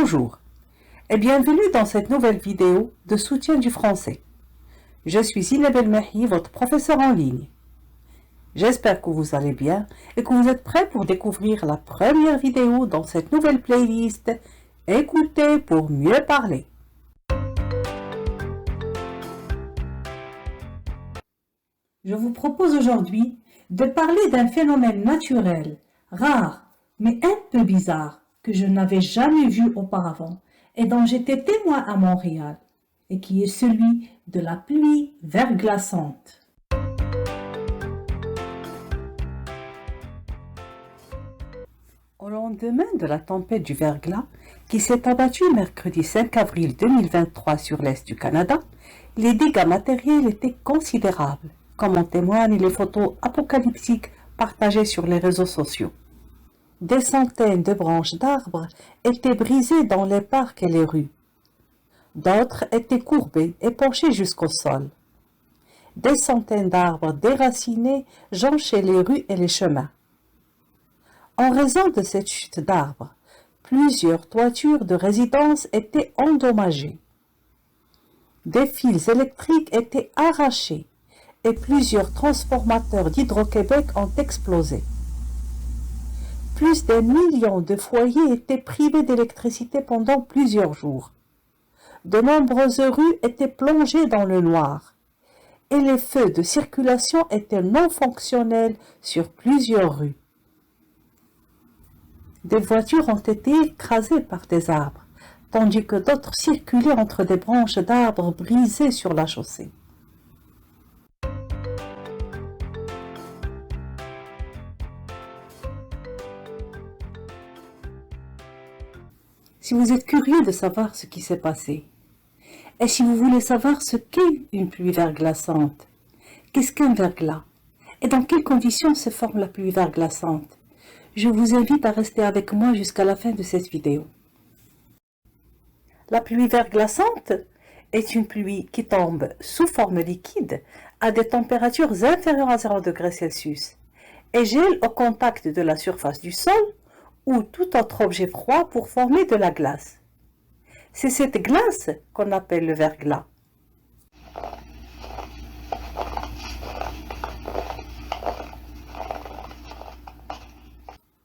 Bonjour et bienvenue dans cette nouvelle vidéo de soutien du français. Je suis Zineb El-Mahi, votre professeur en ligne. J'espère que vous allez bien et que vous êtes prêts pour découvrir la première vidéo dans cette nouvelle playlist « Écoutez pour mieux parler ». Je vous propose aujourd'hui de parler d'un phénomène naturel, rare, mais un peu bizarre, que je n'avais jamais vu auparavant et dont j'étais témoin à Montréal, et qui est celui de la pluie verglaçante. Au lendemain de la tempête du verglas, qui s'est abattue mercredi 5 avril 2023 sur l'est du Canada, les dégâts matériels étaient considérables, comme en témoignent les photos apocalyptiques partagées sur les réseaux sociaux. Des centaines de branches d'arbres étaient brisées dans les parcs et les rues. D'autres étaient courbées et penchées jusqu'au sol. Des centaines d'arbres déracinés jonchaient les rues et les chemins. En raison de cette chute d'arbres, plusieurs toitures de résidences étaient endommagées. Des fils électriques étaient arrachés et plusieurs transformateurs d'Hydro-Québec ont explosé. Plus d'un million de foyers étaient privés d'électricité pendant plusieurs jours. De nombreuses rues étaient plongées dans le noir et les feux de circulation étaient non fonctionnels sur plusieurs rues. Des voitures ont été écrasées par des arbres, tandis que d'autres circulaient entre des branches d'arbres brisées sur la chaussée. Si vous êtes curieux de savoir ce qui s'est passé, et si vous voulez savoir ce qu'est une pluie verglaçante, qu'est-ce qu'un verglas, et dans quelles conditions se forme la pluie verglaçante, je vous invite à rester avec moi jusqu'à la fin de cette vidéo. La pluie verglaçante est une pluie qui tombe sous forme liquide à des températures inférieures à 0 degrés Celsius et gèle au contact de la surface du sol ou tout autre objet froid pour former de la glace. C'est cette glace qu'on appelle le verglas.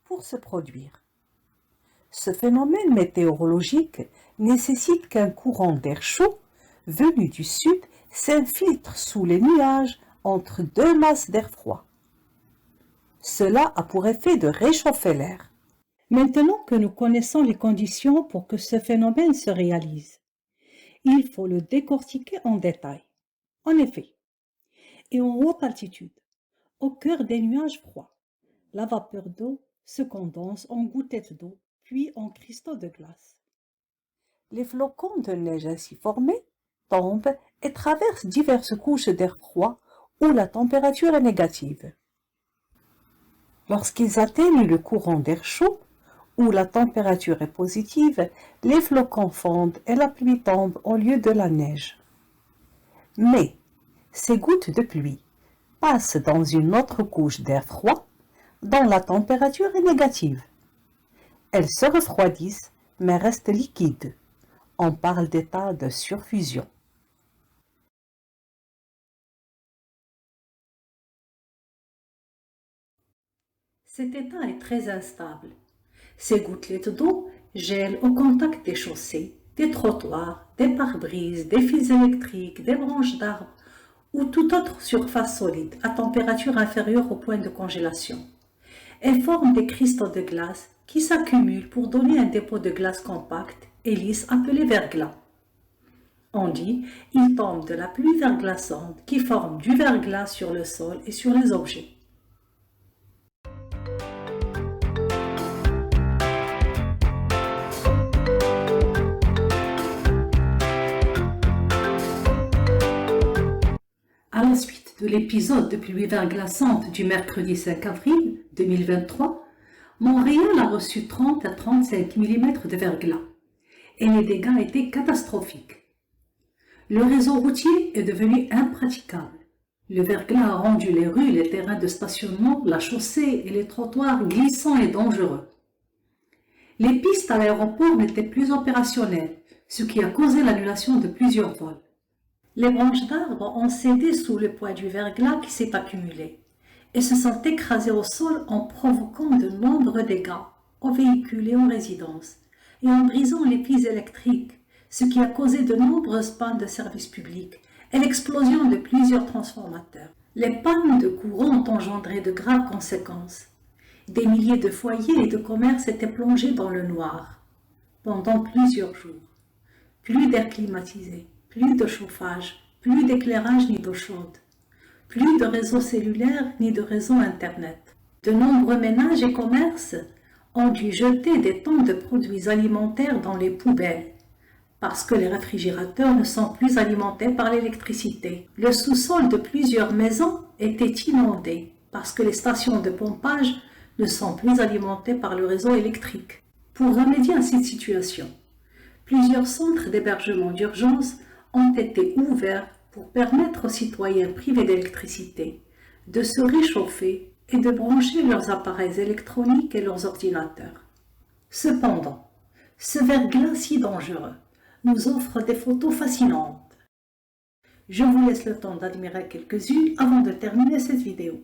Pour se produire, ce phénomène météorologique nécessite qu'un courant d'air chaud venu du sud s'infiltre sous les nuages entre deux masses d'air froid. Cela a pour effet de réchauffer l'air. Maintenant que nous connaissons les conditions pour que ce phénomène se réalise, il faut le décortiquer en détail. En effet, et en haute altitude, au cœur des nuages froids, la vapeur d'eau se condense en gouttelettes d'eau, puis en cristaux de glace. Les flocons de neige ainsi formés tombent et traversent diverses couches d'air froid où la température est négative. Lorsqu'ils atteignent le courant d'air chaud, où la température est positive, les flocons fondent et la pluie tombe au lieu de la neige. Mais ces gouttes de pluie passent dans une autre couche d'air froid dont la température est négative. Elles se refroidissent mais restent liquides. On parle d'état de surfusion. Cet état est très instable. Ces gouttelettes d'eau gèlent au contact des chaussées, des trottoirs, des pare-brises, des fils électriques, des branches d'arbres ou toute autre surface solide à température inférieure au point de congélation et forment des cristaux de glace qui s'accumulent pour donner un dépôt de glace compact et lisse appelé verglas. On dit il tombe de la pluie verglaçante qui forme du verglas sur le sol et sur les objets. À la suite de l'épisode de pluie verglaçante du mercredi 5 avril 2023, Montréal a reçu 30 à 35 mm de verglas et les dégâts étaient catastrophiques. Le réseau routier est devenu impraticable. Le verglas a rendu les rues, les terrains de stationnement, la chaussée et les trottoirs glissants et dangereux. Les pistes à l'aéroport n'étaient plus opérationnelles, ce qui a causé l'annulation de plusieurs vols. Les branches d'arbres ont cédé sous le poids du verglas qui s'est accumulé et se sont écrasées au sol en provoquant de nombreux dégâts aux véhicules et aux résidences et en brisant les fils électriques, ce qui a causé de nombreuses pannes de services publics et l'explosion de plusieurs transformateurs. Les pannes de courant ont engendré de graves conséquences. Des milliers de foyers et de commerces étaient plongés dans le noir pendant plusieurs jours. Plus d'air climatisé, plus de chauffage, plus d'éclairage ni d'eau chaude, plus de réseau cellulaire ni de réseau Internet. De nombreux ménages et commerces ont dû jeter des tonnes de produits alimentaires dans les poubelles parce que les réfrigérateurs ne sont plus alimentés par l'électricité. Le sous-sol de plusieurs maisons était inondé parce que les stations de pompage ne sont plus alimentées par le réseau électrique. Pour remédier à cette situation, plusieurs centres d'hébergement d'urgence ont été ouverts pour permettre aux citoyens privés d'électricité de se réchauffer et de brancher leurs appareils électroniques et leurs ordinateurs. Cependant, ce verglas si dangereux nous offre des photos fascinantes. Je vous laisse le temps d'admirer quelques-unes avant de terminer cette vidéo.